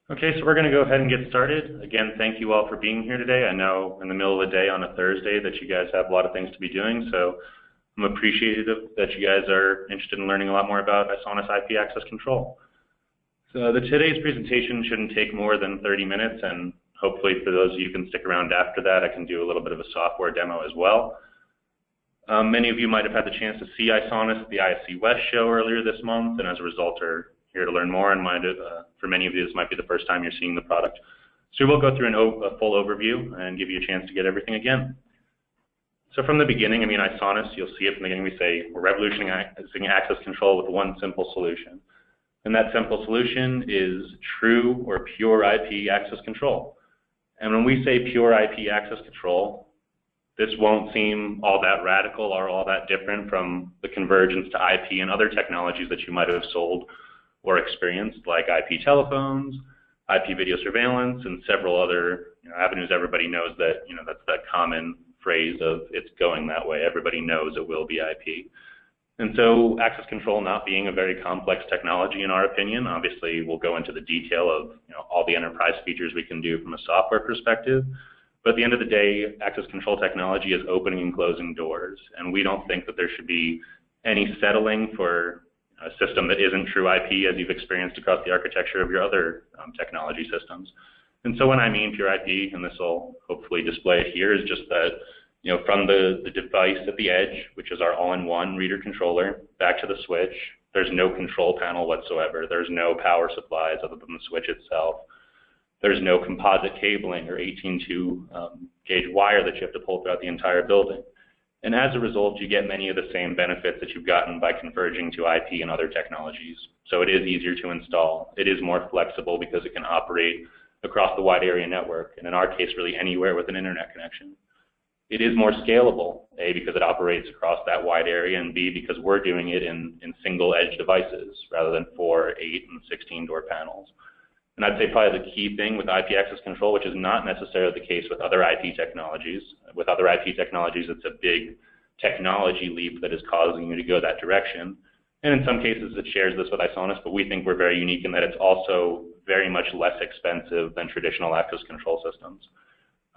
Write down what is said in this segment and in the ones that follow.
Okay, so we're going to go ahead and get started. Again, thank you all for being here today. I know in the middle of the day on a Thursday that you guys have a lot of things to be doing, so I'm appreciative that you guys are interested in learning a lot more about ISONAS IP access control. So today's presentation shouldn't take more than 30 minutes, and hopefully for those of you who can stick around after that, I can do a little bit of a software demo as well. Many of you might have had the chance to see ISONAS at the ISC West show earlier this month, and as a result are here to learn more, and for many of you, this might be the first time you're seeing the product. So we'll go through a full overview and give you a chance to get everything again. So from the beginning, ISONAS, you'll see it from the beginning, we say we're revolutionizing access control with one simple solution. And that simple solution is true or pure IP access control. And when we say pure IP access control, this won't seem all that radical or all that different from the convergence to IP and other technologies that you might have sold or experienced, like IP telephones, IP video surveillance, and several other avenues. Everybody knows that, that's that common phrase of it's going that way. Everybody knows it will be IP. And so access control not being a very complex technology in our opinion, obviously we'll go into the detail of all the enterprise features we can do from a software perspective. But at the end of the day, access control technology is opening and closing doors. And we don't think that there should be any settling for a system that isn't true IP as you've experienced across the architecture of your other technology systems. And so when I mean pure IP, and this will hopefully display it here, is just that from the device at the edge, which is our all-in-one reader controller, back to the switch, there's no control panel whatsoever. There's no power supplies other than the switch itself. There's no composite cabling or 18.2 gauge wire that you have to pull throughout the entire building. And as a result, you get many of the same benefits that you've gotten by converging to IP and other technologies. So it is easier to install. It is more flexible because it can operate across the wide area network, and in our case, really anywhere with an internet connection. It is more scalable, A, because it operates across that wide area, and B, because we're doing it in single edge devices rather than 4, 8, and 16 door panels. And I'd say probably the key thing with IP access control, which is not necessarily the case with other IP technologies. With other IP technologies, it's a big technology leap that is causing you to go that direction. And in some cases, it shares this with ISONAS, but we think we're very unique in that it's also very much less expensive than traditional access control systems.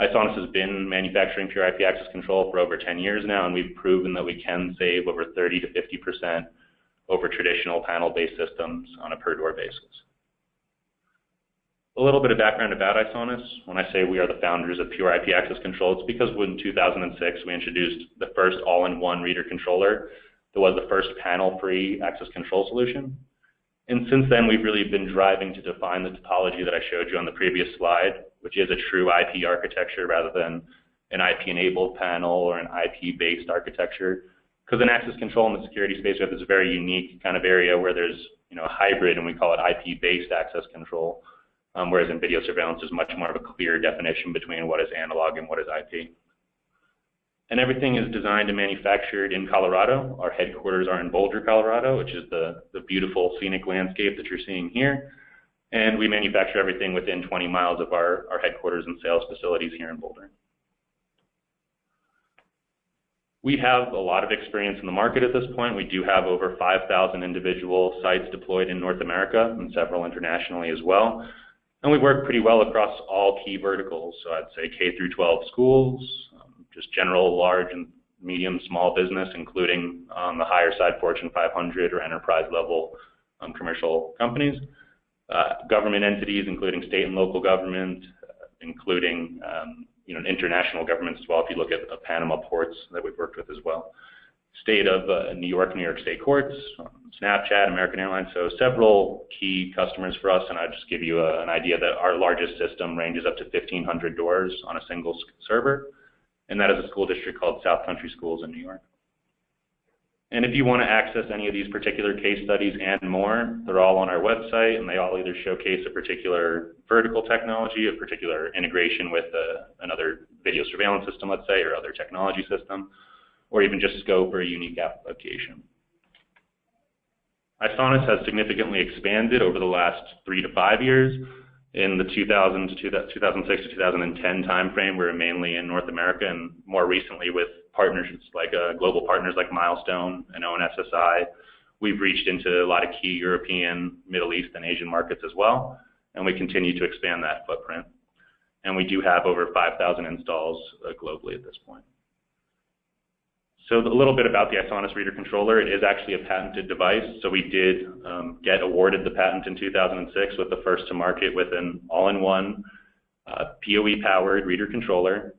ISONAS has been manufacturing pure IP access control for over 10 years now, and we've proven that we can save over 30 to 50% over traditional panel-based systems on a per-door basis. A little bit of background about ISONAS. When I say we are the founders of pure IP access control, it's because in 2006 we introduced the first all-in-one reader controller that was the first panel-free access control solution. And since then we've really been driving to define the topology that I showed you on the previous slide, which is a true IP architecture rather than an IP-enabled panel or an IP-based architecture. Because in access control in the security space, we have this very unique kind of area where there's a hybrid, and we call it IP-based access control. Whereas in video surveillance, there's much more of a clear definition between what is analog and what is IP. And everything is designed and manufactured in Colorado. Our headquarters are in Boulder, Colorado, which is the beautiful scenic landscape that you're seeing here. And we manufacture everything within 20 miles of our headquarters and sales facilities here in Boulder. We have a lot of experience in the market at this point. We do have over 5,000 individual sites deployed in North America and several internationally as well. And we work pretty well across all key verticals. So I'd say K through 12 schools, just general large and medium small business, including on the higher side Fortune 500 or enterprise level commercial companies, government entities, including state and local government, including international governments as well. If you look at Panama ports that we've worked with as well. State of New York State courts, Snapchat, American Airlines, so several key customers for us, and I'll just give you an idea that our largest system ranges up to 1,500 doors on a single server, and that is a school district called South Country Schools in New York. And if you want to access any of these particular case studies and more, they're all on our website, and they all either showcase a particular vertical technology, a particular integration with another video surveillance system, let's say, or other technology system, or even just scope or a unique application. ISONAS has significantly expanded over the last 3 to 5 years. In the 2006 to 2010 timeframe, we were mainly in North America, and more recently with partnerships like global partners like Milestone and ONSSI, we've reached into a lot of key European, Middle East, and Asian markets as well. and we continue to expand that footprint. And we do have over 5,000 installs globally at this point. So a little bit about the ISONAS reader controller. It is actually a patented device. So we did get awarded the patent in 2006 with the first to market with an all-in-one PoE-powered reader controller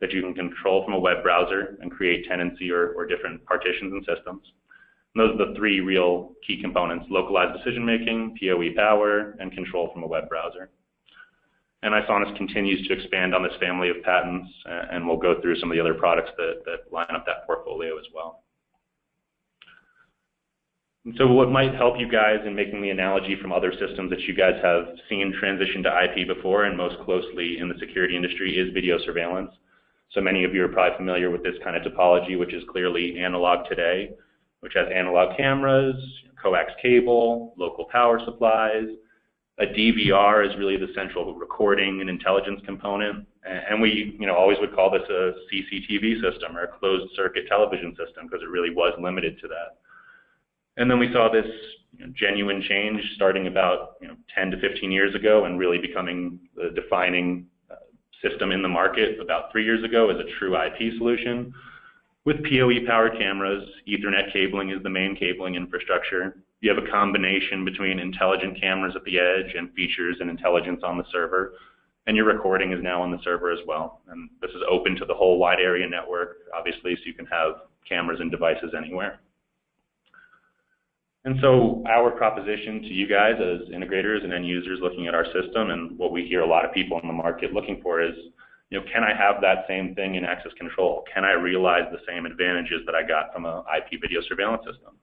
that you can control from a web browser and create tenancy or different partitions and systems. And those are the three real key components: localized decision-making, PoE power, and control from a web browser. And ISONAS continues to expand on this family of patents, and we'll go through some of the other products that line up that portfolio as well. And so what might help you guys in making the analogy from other systems that you guys have seen transition to IP before and most closely in the security industry is video surveillance. So many of you are probably familiar with this kind of topology, which is clearly analog today, which has analog cameras, coax cable, local power supplies. A DVR is really the central recording and intelligence component, and we always would call this a CCTV system or a closed circuit television system because it really was limited to that. And then we saw this genuine change starting about 10 to 15 years ago and really becoming the defining system in the market about 3 years ago as a true IP solution. With PoE-powered cameras, Ethernet cabling is the main cabling infrastructure. You have a combination between intelligent cameras at the edge and features and intelligence on the server, and your recording is now on the server as well. And this is open to the whole wide area network, obviously, so you can have cameras and devices anywhere. And so our proposition to you guys as integrators and end users looking at our system, and what we hear a lot of people in the market looking for is, can I have that same thing in access control? Can I realize the same advantages that I got from an IP video surveillance system?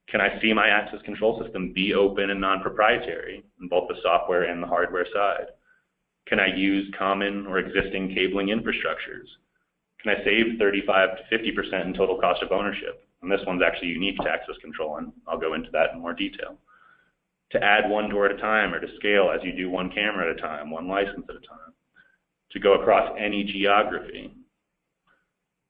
Can I see my access control system be open and non-proprietary in both the software and the hardware side? Can I use common or existing cabling infrastructures? Can I save 35 to 50% in total cost of ownership? And this one's actually unique to access control, and I'll go into that in more detail. To add one door at a time or to scale as you do one camera at a time, one license at a time. To go across any geography,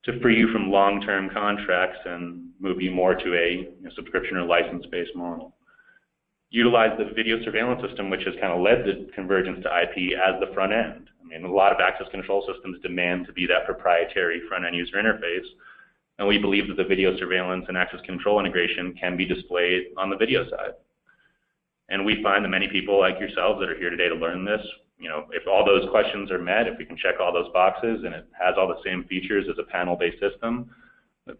to free you from long-term contracts and move you more to a subscription or license-based model. Utilize the video surveillance system, which has kind of led the convergence to IP as the front end. I mean, a lot of access control systems demand to be that proprietary front-end user interface, and we believe that the video surveillance and access control integration can be displayed on the video side. And we find that many people like yourselves that are here today to learn this, if all those questions are met, if we can check all those boxes and it has all the same features as a panel-based system,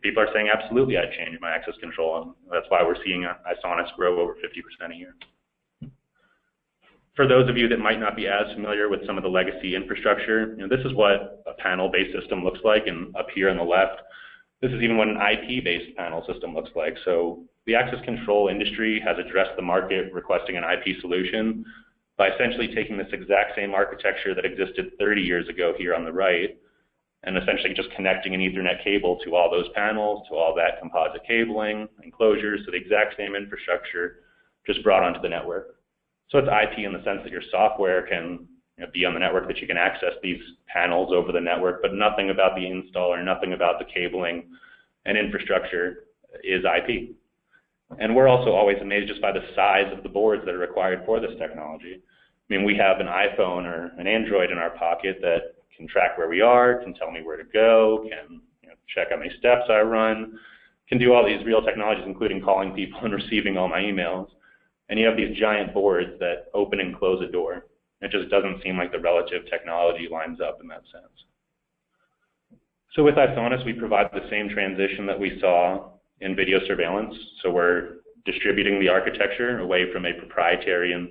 people are saying, absolutely, I'd change my access control. And that's why we're seeing ISONAS grow over 50% a year. For those of you that might not be as familiar with some of the legacy infrastructure, this is what a panel-based system looks like. And up here on the left, this is even what an IP-based panel system looks like. So the access control industry has addressed the market requesting an IP solution by essentially taking this exact same architecture that existed 30 years ago here on the right, and essentially just connecting an Ethernet cable to all those panels, to all that composite cabling, enclosures, so the exact same infrastructure just brought onto the network. So it's IP in the sense that your software can be on the network, that you can access these panels over the network, but nothing about the installer, nothing about the cabling and infrastructure is IP. And we're also always amazed just by the size of the boards that are required for this technology. I mean, we have an iPhone or an Android in our pocket that can track where we are, can tell me where to go, can check how many steps I run, can do all these real technologies, including calling people and receiving all my emails. And you have these giant boards that open and close a door. It just doesn't seem like the relative technology lines up in that sense. So with ISONAS, we provide the same transition that we saw in video surveillance. So we're distributing the architecture away from a proprietary and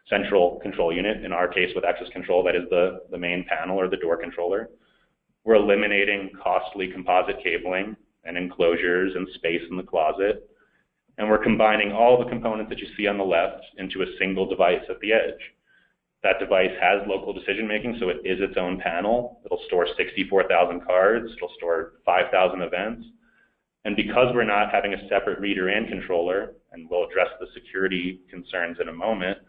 central control unit. In our case, with access control, that is the main panel or the door controller. We're eliminating costly composite cabling and enclosures and space in the closet. And we're combining all the components that you see on the left into a single device at the edge. That device has local decision making, so it is its own panel. It'll store 64,000 cards. It'll store 5,000 events. And because we're not having a separate reader and controller, and we'll address the security concerns in a moment,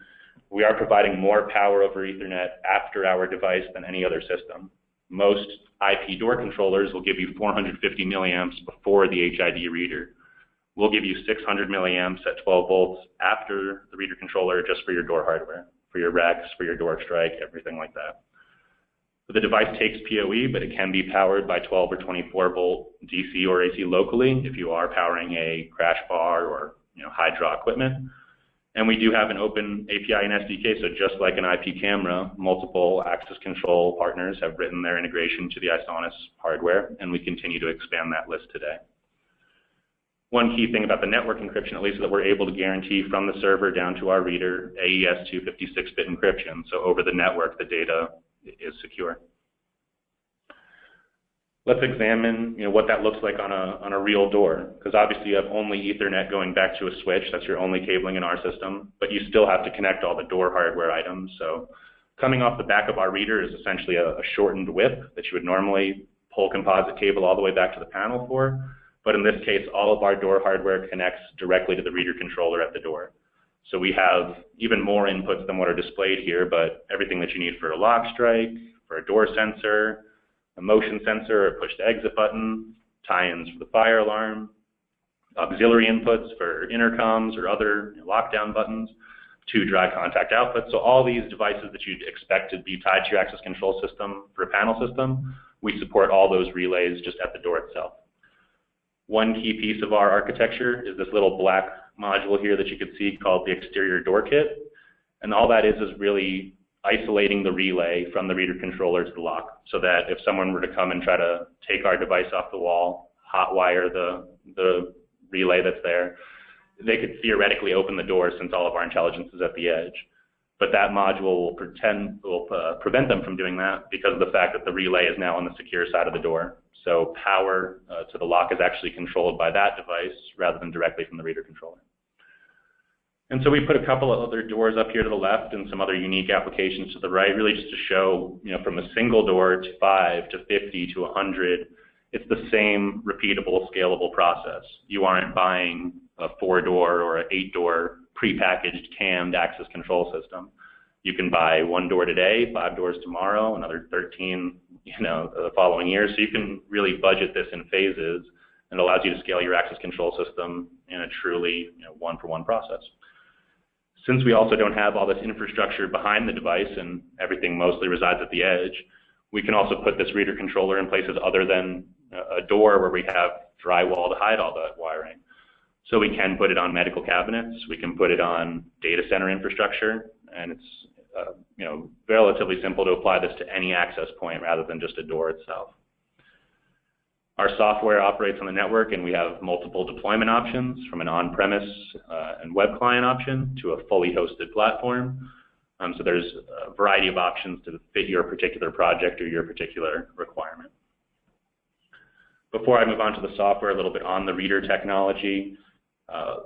we are providing more power over Ethernet after our device than any other system. Most IP door controllers will give you 450 milliamps before the HID reader. We'll give you 600 milliamps at 12 volts after the reader controller just for your door hardware. for your racks, for your door strike, everything like that. So the device takes PoE, but it can be powered by 12 or 24 volt DC or AC locally if you are powering a crash bar or high draw equipment. And we do have an open API and SDK, so just like an IP camera, multiple access control partners have written their integration to the ISONAS hardware, and we continue to expand that list today. One key thing about the network encryption, at least, is that we're able to guarantee from the server down to our reader AES 256-bit encryption, so over the network the data is secure. Let's examine what that looks like on a real door, because obviously you have only Ethernet going back to a switch. That's your only cabling in our system, but you still have to connect all the door hardware items. So coming off the back of our reader is essentially a shortened whip that you would normally pull composite cable all the way back to the panel for, but in this case all of our door hardware connects directly to the reader controller at the door. So we have even more inputs than what are displayed here, but everything that you need for a lock strike, for a door sensor, a motion sensor, a push-to-exit button, tie-ins for the fire alarm, auxiliary inputs for intercoms or other lockdown buttons, 2 dry contact outputs. So all these devices that you'd expect to be tied to your access control system for a panel system, we support all those relays just at the door itself. One key piece of our architecture is this little black module here that you can see called the exterior door kit. And all that is really isolating the relay from the reader controller to the lock, so that if someone were to come and try to take our device off the wall, hotwire the relay that's there, they could theoretically open the door since all of our intelligence is at the edge. But that module will prevent them from doing that because of the fact that the relay is now on the secure side of the door. So power to the lock is actually controlled by that device rather than directly from the reader controller. And so we put a couple of other doors up here to the left and some other unique applications to the right, really just to show, from a single door to 5 to 50 to 100, it's the same repeatable, scalable process. You aren't buying a 4-door or an 8-door prepackaged cammed access control system. You can buy 1 door today, 5 doors tomorrow, another 13, the following year. So you can really budget this in phases, and it allows you to scale your access control system in a truly, one-for-one process. Since we also don't have all this infrastructure behind the device and everything mostly resides at the edge, we can also put this reader controller in places other than a door where we have drywall to hide all that wiring. So we can put it on medical cabinets, we can put it on data center infrastructure, and it's relatively simple to apply this to any access point rather than just a door itself. Our software operates on the network, and we have multiple deployment options, from an on-premise and web client option to a fully hosted platform. So there's a variety of options to fit your particular project or your particular requirement. Before I move on to the software, a little bit on the reader technology.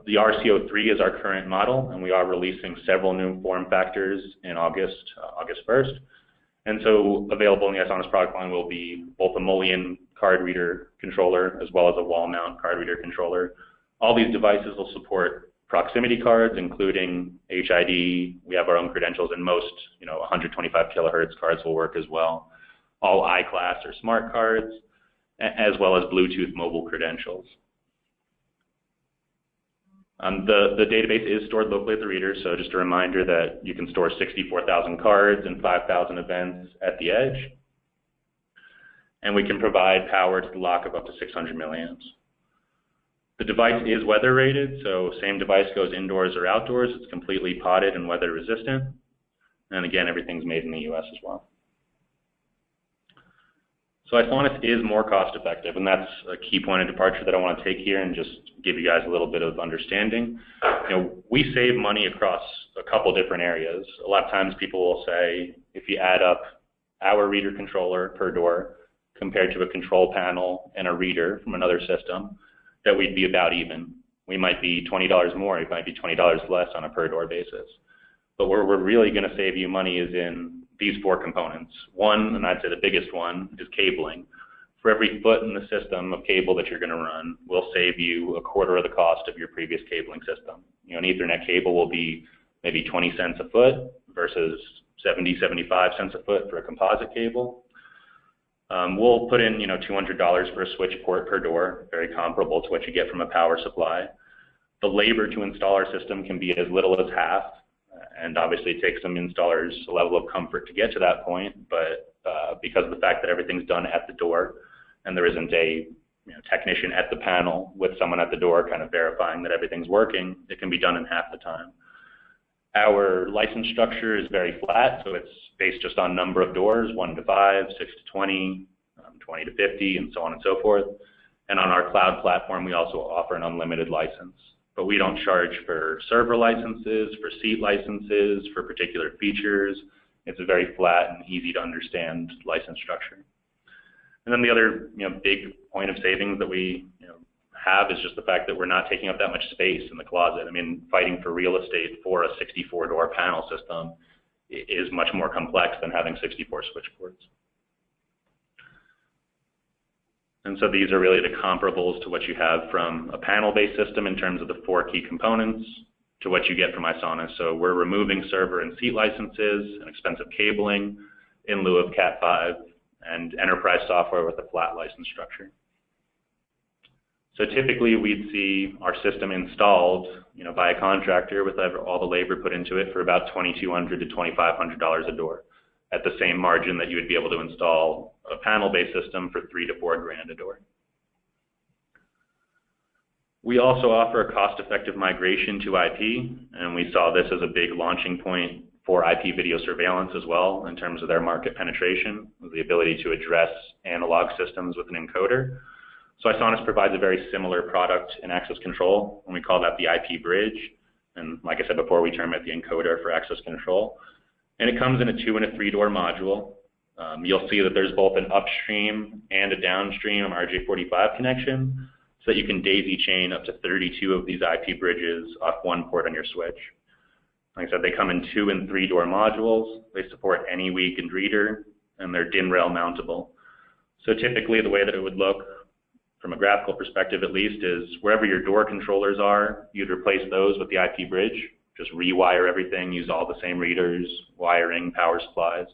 The RCO3 is our current model, and we are releasing several new form factors in August 1st. And so available in the ISONAS product line will be both a mullion card reader controller as well as a wall mount card reader controller. All these devices will support proximity cards, including HID. We have our own credentials, and most 125 kilohertz cards will work as well. All I-class or smart cards, as well as Bluetooth mobile credentials. The database is stored locally at the reader, so just a reminder that you can store 64,000 cards and 5,000 events at the edge. And we can provide power to the lock of up to 600 milliamps. The device is weather rated, so same device goes indoors or outdoors. It's completely potted and weather resistant. And again, everything's made in the US as well. So ISONAS is more cost effective, and that's a key point of departure that I want to take here and just give you guys a little bit of understanding. We save money across a couple different areas. A lot of times people will say, if you add up our reader controller per door compared to a control panel and a reader from another system, that we'd be about even. We might be $20 more, it might be $20 less on a per door basis. But where we're really going to save you money is in these 4 components. One, and I'd say the biggest one, is cabling. For every foot in the system of cable that you're going to run, we'll save you 1/4 of the cost of your previous cabling system. An Ethernet cable will be maybe 20 cents a foot versus 70, 75 cents a foot for a composite cable. We'll put in $200 for a switch port per door, very comparable to what you get from a power supply. The labor to install our system can be as little as half, And obviously it takes some installers a level of comfort to get to that point, but because of the fact that everything's done at the door and there isn't a technician at the panel with someone at the door kind of verifying that everything's working, it can be done in half the time. Our license structure is very flat, so it's based just on number of doors, 1 to 5, 6 to 20, 20 to 50, and so on and so forth. And on our cloud platform, we also offer an unlimited license. But we don't charge for server licenses, for seat licenses, for particular features. It's a very flat and easy to understand license structure. And then the other big point of savings that we have is just the fact that we're not taking up that much space in the closet. I mean, fighting for real estate for a 64-door panel system is much more complex than having 64 switchboards. And so these are really the comparables to what you have from a panel-based system in terms of the 4 key components to what you get from ISONAS. So we're removing server and seat licenses and expensive cabling in lieu of Cat5 and enterprise software with a flat license structure. So typically we'd see our system installed by a contractor with all the labor put into it for about $2,200 to $2,500 a door, at the same margin that you would be able to install a panel-based system for $3,000 to $4,000 a door. We also offer a cost-effective migration to IP, and we saw this as a big launching point for IP video surveillance as well in terms of their market penetration, the ability to address analog systems with an encoder. So ISONAS provides a very similar product in access control, and we call that the IP bridge. And like I said before, we term it the encoder for access control. And it comes in a 2 and a 3 door module. You'll see that there's both an upstream and a downstream RJ45 connection, so that you can daisy chain up to 32 of these IP bridges off one port on your switch. Like I said, they come in 2 and 3 door modules. They support any weakened reader, and they're DIN rail mountable. So typically the way that it would look, from a graphical perspective at least, is wherever your door controllers are, you'd replace those with the IP bridge. Just rewire everything, use all the same readers, wiring, power supplies.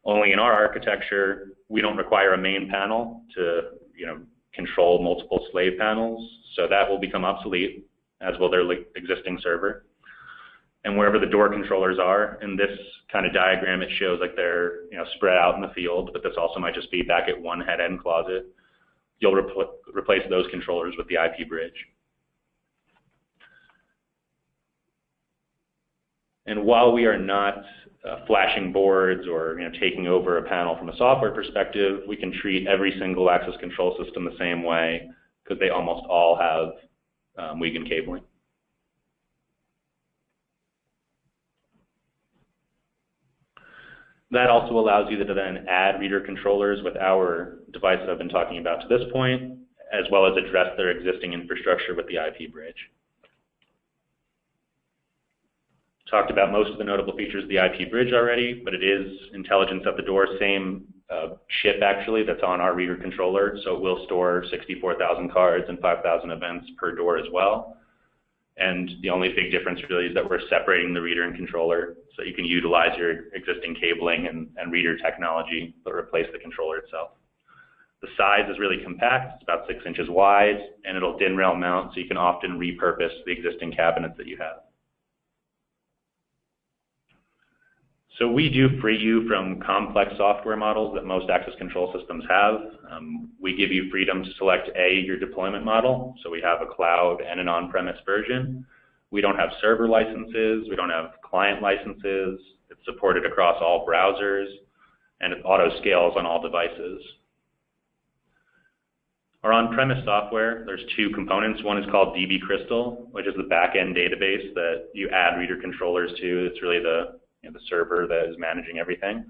Only in our architecture, we don't require a main panel to control multiple slave panels, so that will become obsolete, as will their existing server. And wherever the door controllers are, in this kind of diagram, it shows like they're spread out in the field, but this also might just be back at one head-end closet. You'll replace those controllers with the IP bridge. And while we are not flashing boards or taking over a panel from a software perspective, we can treat every single access control system the same way because they almost all have weakened cabling. That also allows you to then add reader controllers with our device that I've been talking about to this point, as well as address their existing infrastructure with the IP bridge. Talked about most of the notable features of the IP bridge already, but it is intelligence at the door, same chip actually that's on our reader controller, so it will store 64,000 cards and 5,000 events per door as well. And the only big difference really is that we're separating the reader and controller so you can utilize your existing cabling and reader technology but replace the controller itself. The size is really compact, it's about 6 inches wide, and it'll DIN rail mount so you can often repurpose the existing cabinets that you have. So we do free you from complex software models that most access control systems have. We give you freedom to select your deployment model. So we have a cloud and an on-premise version. We don't have server licenses. We don't have client licenses. It's supported across all browsers, and it auto scales on all devices. Our on-premise software, there's 2 components. One is called DB Crystal, which is the back-end database that you add reader controllers to. It's really the server that is managing everything.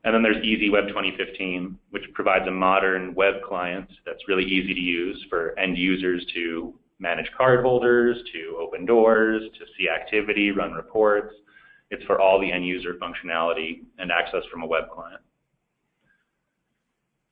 And then there's EasyWeb 2015, which provides a modern web client that's really easy to use for end users to manage card holders, to open doors, to see activity, run reports. It's for all the end user functionality and access from a web client.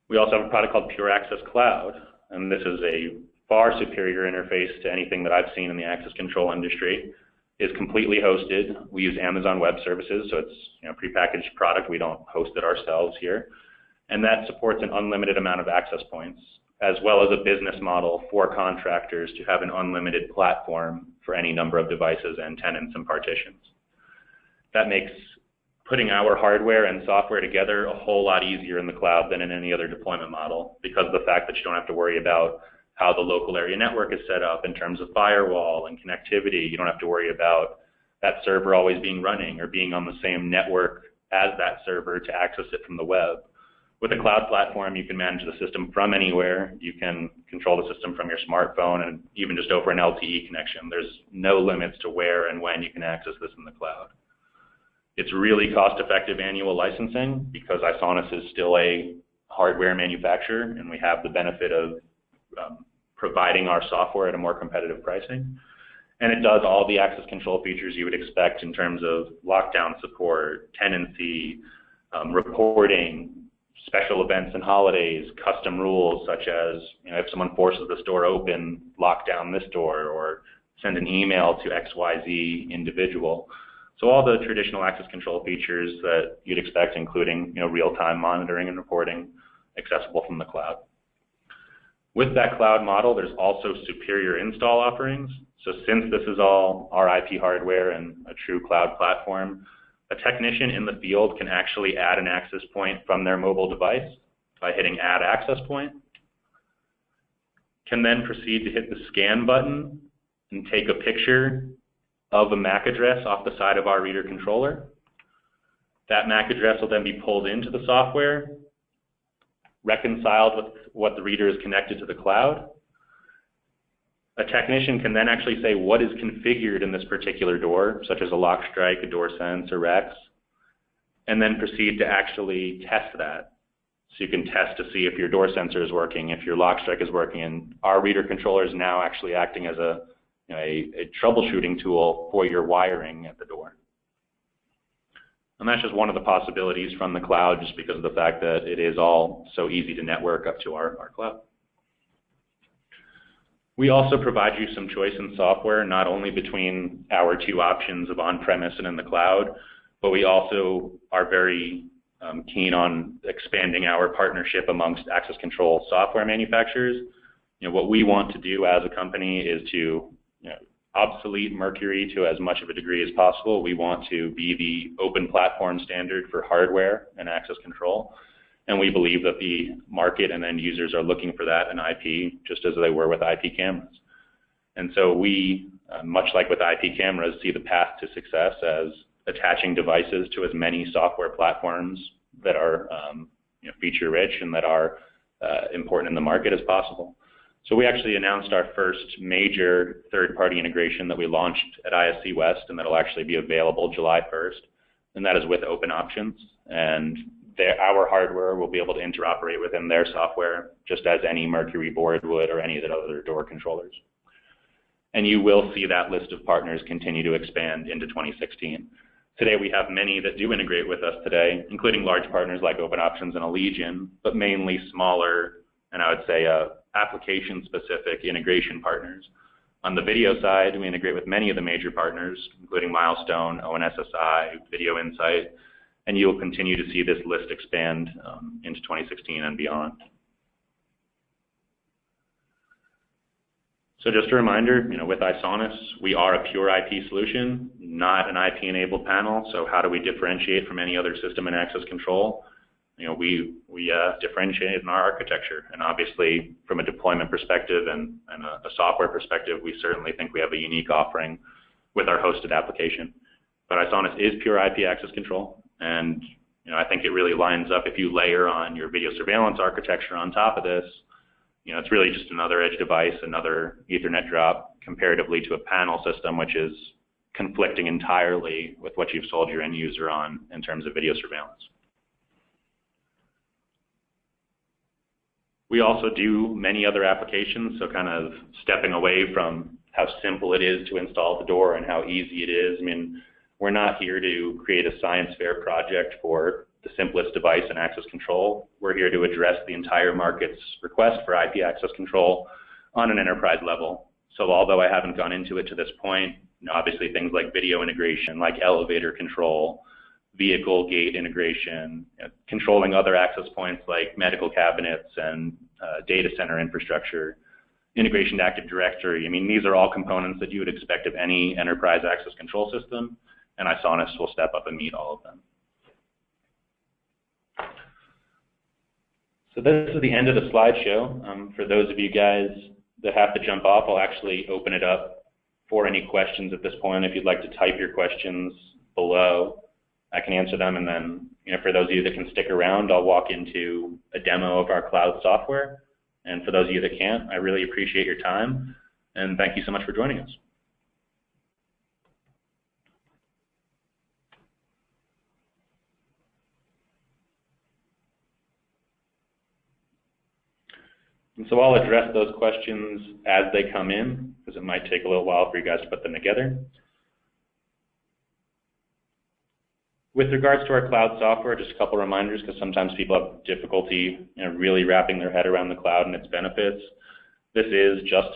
We also have a product called Pure Access Cloud, and this is a far superior interface to anything that I've seen in the access control industry. Is completely hosted. We use Amazon Web Services, so it's prepackaged product. We don't host it ourselves here. And that supports an unlimited amount of access points, as well as a business model for contractors to have an unlimited platform for any number of devices and tenants and partitions. that makes putting our hardware and software together a whole lot easier in the cloud than in any other deployment model, because of the fact that you don't have to worry about how the local area network is set up in terms of firewall and connectivity. You don't have to worry about that server always being running or being on the same network as that server to access it from the web. With a cloud platform, you can manage the system from anywhere. You can control the system from your smartphone and even just over an LTE connection. There's no limits to where and when you can access this in the cloud. It's really cost-effective annual licensing because ISONAS is still a hardware manufacturer, and we have the benefit of providing our software at a more competitive pricing. And it does all the access control features you would expect in terms of lockdown support, tenancy, reporting, special events and holidays, custom rules such as, if someone forces this door open, lock down this door, or send an email to XYZ individual. So all the traditional access control features that you'd expect, including real-time monitoring and reporting, accessible from the cloud. With that cloud model, there's also superior install offerings. So since this is all our IP hardware and a true cloud platform, a technician in the field can actually add an access point from their mobile device by hitting Add Access Point, can then proceed to hit the scan button and take a picture of a MAC address off the side of our reader controller. That MAC address will then be pulled into the software, reconciled with what the reader is connected to the cloud. A technician can then actually say what is configured in this particular door, such as a lock strike, a door sense, or REX, and then proceed to actually test that. So you can test to see if your door sensor is working, if your lock strike is working, and our reader controller is now actually acting as a troubleshooting tool for your wiring at the door. And that's just one of the possibilities from the cloud, just because of the fact that it is all so easy to network up to our cloud. We also provide you some choice in software, not only between our two options of on-premise and in the cloud, but we also are very keen on expanding our partnership amongst access control software manufacturers. What we want to do as a company is to obsolete Mercury to as much of a degree as possible. We want to be the open platform standard for hardware and access control. And we believe that the market and end users are looking for that in IP, just as they were with IP cameras. And so we, much like with IP cameras, see the path to success as attaching devices to as many software platforms that are feature rich and that are important in the market as possible. So we actually announced our first major third-party integration that we launched at ISC West, and that'll actually be available July 1st, and that is with Open Options. And our hardware will be able to interoperate within their software, just as any Mercury board would or any of the other door controllers. And you will see that list of partners continue to expand into 2016. Today we have many that do integrate with us today, including large partners like Open Options and Allegion, but mainly smaller, and I would say application-specific integration partners. On the video side, we integrate with many of the major partners, including Milestone, ONSSI, Video Insight, and you'll continue to see this list expand into 2016 and beyond. So just a reminder, with ISONAS, we are a pure IP solution, not an IP-enabled panel. So how do we differentiate from any other system in access control? We differentiate in our architecture, and obviously from a deployment perspective and a software perspective, we certainly think we have a unique offering with our hosted application. But ISONAS is pure IP access control, and I think it really lines up. If you layer on your video surveillance architecture on top of this, it's really just another edge device, another Ethernet drop, comparatively to a panel system, which is conflicting entirely with what you've sold your end user on in terms of video surveillance. We also do many other applications, so kind of stepping away from how simple it is to install the door and how easy it is. I mean, we're not here to create a science fair project for the simplest device in access control. We're here to address the entire market's request for IP access control on an enterprise level. So although I haven't gone into it to this point, obviously things like video integration, like elevator control, vehicle gate integration, controlling other access points like medical cabinets and data center infrastructure, integration to Active Directory. I mean, these are all components that you would expect of any enterprise access control system. and ISONAS will step up and meet all of them. So this is the end of the slideshow. For those of you guys that have to jump off, I'll actually open it up for any questions at this point. If you'd like to type your questions below, I can answer them, and then for those of you that can stick around, I'll walk into a demo of our cloud software. And for those of you that can't, I really appreciate your time, and thank you so much for joining us. And so I'll address those questions as they come in, because it might take a little while for you guys to put them together. With regards to our cloud software, just a couple reminders, because sometimes people have difficulty really wrapping their head around the cloud and its benefits. This is just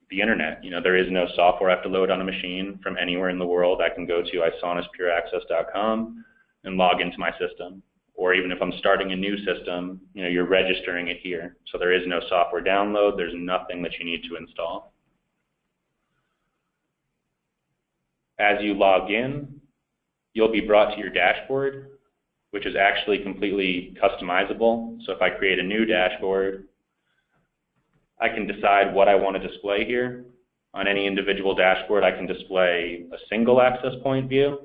the internet. There is no software I have to load on a machine from anywhere in the world. I can go to isonaspureaccess.com and log into my system. Or even if I'm starting a new system, you're registering it here. So there is no software download. There's nothing that you need to install. As you log in, you'll be brought to your dashboard, which is actually completely customizable. So if I create a new dashboard, I can decide what I want to display here. On any individual dashboard, I can display a single access point view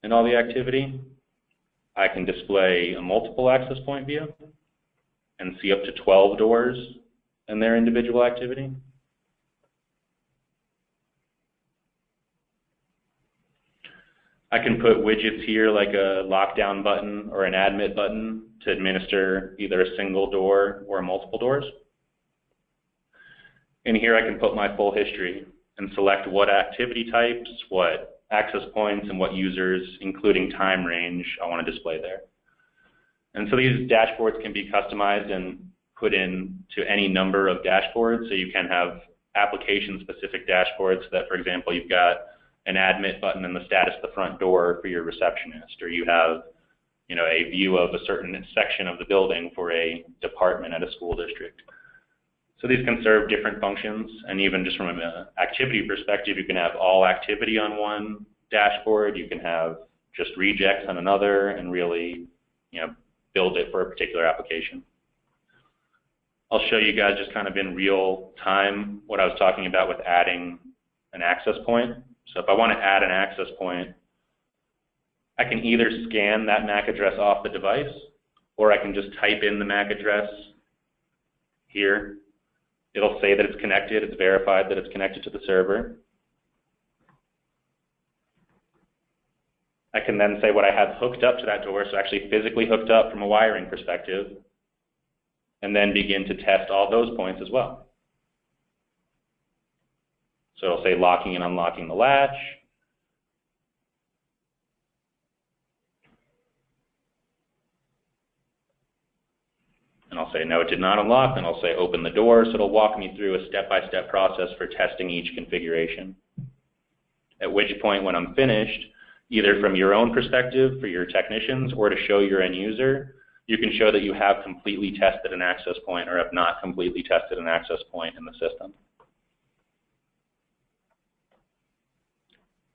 and all the activity. I can display a multiple access point view and see up to 12 doors and their individual activity. I can put widgets here like a lockdown button or an admit button to administer either a single door or multiple doors. And here I can put my full history and select what activity types, what access points, and what users, including time range, I want to display there. And so these dashboards can be customized and put into any number of dashboards. So you can have application-specific dashboards that, for example, you've got an admit button and the status of the front door for your receptionist, or you have a view of a certain section of the building for a department at a school district. So these can serve different functions, and even just from an activity perspective, you can have all activity on one dashboard, you can have just rejects on another, and really build it for a particular application. I'll show you guys just kind of in real time what I was talking about with adding an access point. So if I want to add an access point, I can either scan that MAC address off the device, or I can just type in the MAC address here. It'll say that it's connected, it's verified that it's connected to the server. I can then say what I have hooked up to that door, so actually physically hooked up from a wiring perspective, and then begin to test all those points as well. So it'll say locking and unlocking the latch. And I'll say, no, it did not unlock. Then I'll say, open the door. So it'll walk me through a step-by-step process for testing each configuration. At which point, when I'm finished, either from your own perspective for your technicians or to show your end user, you can show that you have completely tested an access point or have not completely tested an access point in the system.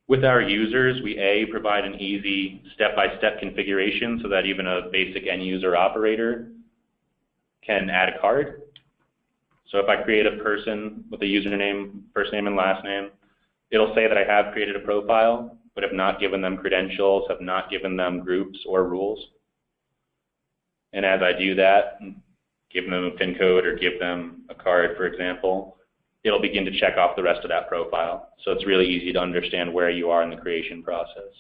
With our users, we provide an easy step-by-step configuration so that even a basic end user operator can add a card. So if I create a person with a username, first name and last name, it'll say that I have created a profile, but have not given them credentials, have not given them groups or rules. And as I do that, give them a PIN code or give them a card, for example, it'll begin to check off the rest of that profile. So it's really easy to understand where you are in the creation process.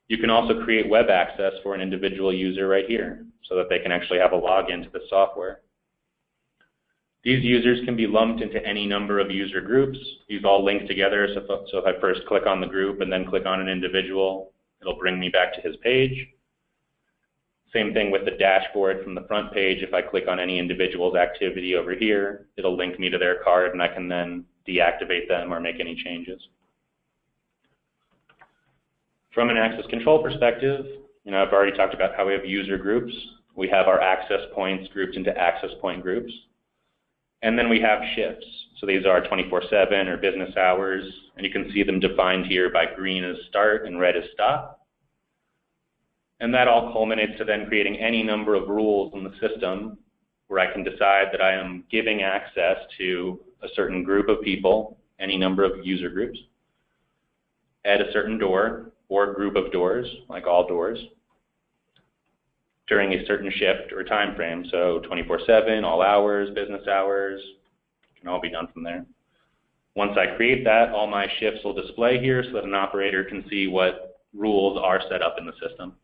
You can also create web access for an individual user right here so that they can actually have a login to the software. These users can be lumped into any number of user groups. These all link together, so if I first click on the group and then click on an individual, it'll bring me back to his page. Same thing with the dashboard from the front page. If I click on any individual's activity over here, it'll link me to their card and I can then deactivate them or make any changes. From an access control perspective, I've already talked about how we have user groups. We have our access points grouped into access point groups. And then we have shifts. So these are 24/7 or business hours, and you can see them defined here by green as start and red as stop. And that all culminates to then creating any number of rules in the system where I can decide that I am giving access to a certain group of people, any number of user groups, at a certain door or group of doors, like all doors, during a certain shift or time frame. So 24/7, all hours, business hours, can all be done from there. Once I create that, all my shifts will display here so that an operator can see what rules are set up in the system.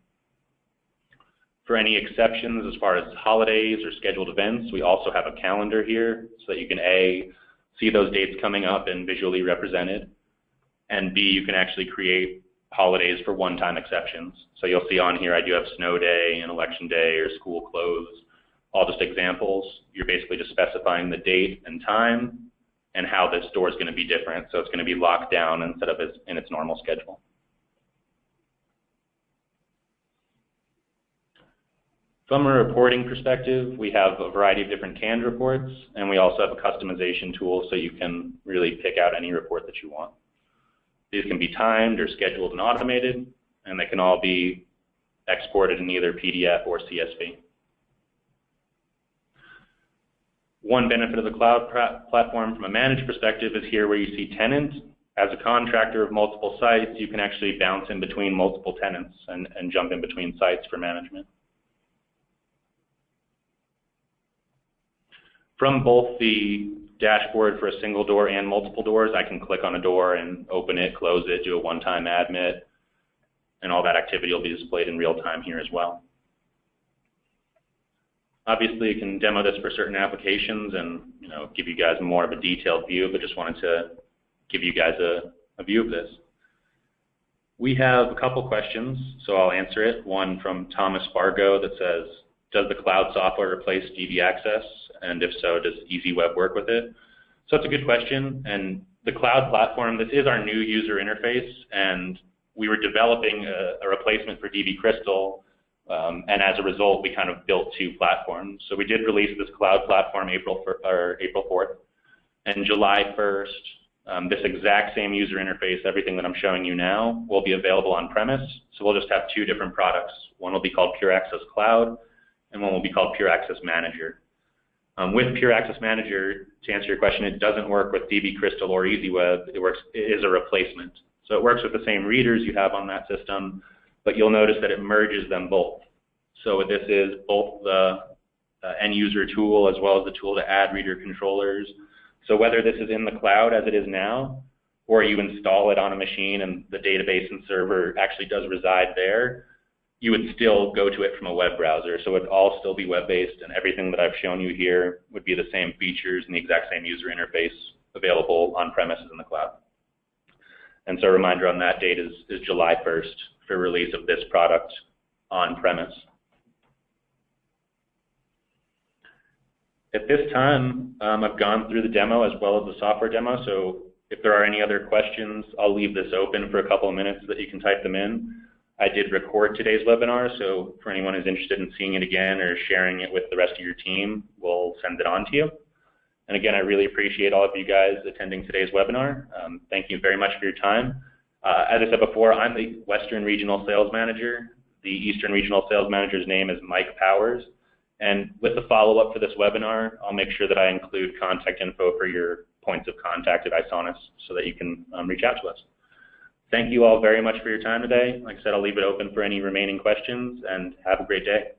For any exceptions as far as holidays or scheduled events, we also have a calendar here so that you can A, see those dates coming up and visually represented, and B, you can actually create holidays for one-time exceptions. So you'll see on here I do have snow day and election day or school close, all just examples. You're basically just specifying the date and time and how this store is going to be different. So it's going to be locked down instead of in its normal schedule. From a reporting perspective, we have a variety of different canned reports, and we also have a customization tool so you can really pick out any report that you want. These can be timed or scheduled and automated, and they can all be exported in either PDF or CSV. One benefit of the cloud platform from a managed perspective is here where you see tenant. As a contractor of multiple sites, you can actually bounce in between multiple tenants and jump in between sites for management. From both the dashboard for a single door and multiple doors, I can click on a door and open it, close it, do a one-time admit, and all that activity will be displayed in real time here as well. Obviously, you can demo this for certain applications and give you guys more of a detailed view, but just wanted to give you guys a view of this. We have a couple questions, so I'll answer it. One from Thomas Fargo that says, does the cloud software replace DB Access? And if so, does EasyWeb work with it? So that's a good question. And the cloud platform, this is our new user interface, and we were developing a replacement for DB Crystal, and as a result, we kind of built two platforms. So we did release this cloud platform April 4th, and July 1st, this exact same user interface, everything that I'm showing you now, will be available on premise. So we'll just have two different products. One will be called Pure Access Cloud, and one will be called Pure Access Manager. With Pure Access Manager, to answer your question, it doesn't work with DB Crystal or EasyWeb. It is a replacement. So it works with the same readers you have on that system, but you'll notice that it merges them both. So this is both the end user tool as well as the tool to add reader controllers. So whether this is in the cloud as it is now, or you install it on a machine and the database and server actually does reside there, you would still go to it from a web browser. So it would all still be web-based, and everything that I've shown you here would be the same features and the exact same user interface available on premises in the cloud. And so a reminder on that date is July 1st for release of this product on premise. At this time, I've gone through the demo as well as the software demo, so if there are any other questions, I'll leave this open for a couple of minutes so that you can type them in. I did record today's webinar, so for anyone who's interested in seeing it again or sharing it with the rest of your team, we'll send it on to you. And again, I really appreciate all of you guys attending today's webinar. Thank you very much for your time. As I said before, I'm the Western Regional Sales Manager. The Eastern Regional Sales Manager's name is Mike Powers. And with the follow-up for this webinar, I'll make sure that I include contact info for your points of contact at ISONAS so that you can reach out to us. Thank you all very much for your time today. Like I said, I'll leave it open for any remaining questions, and have a great day.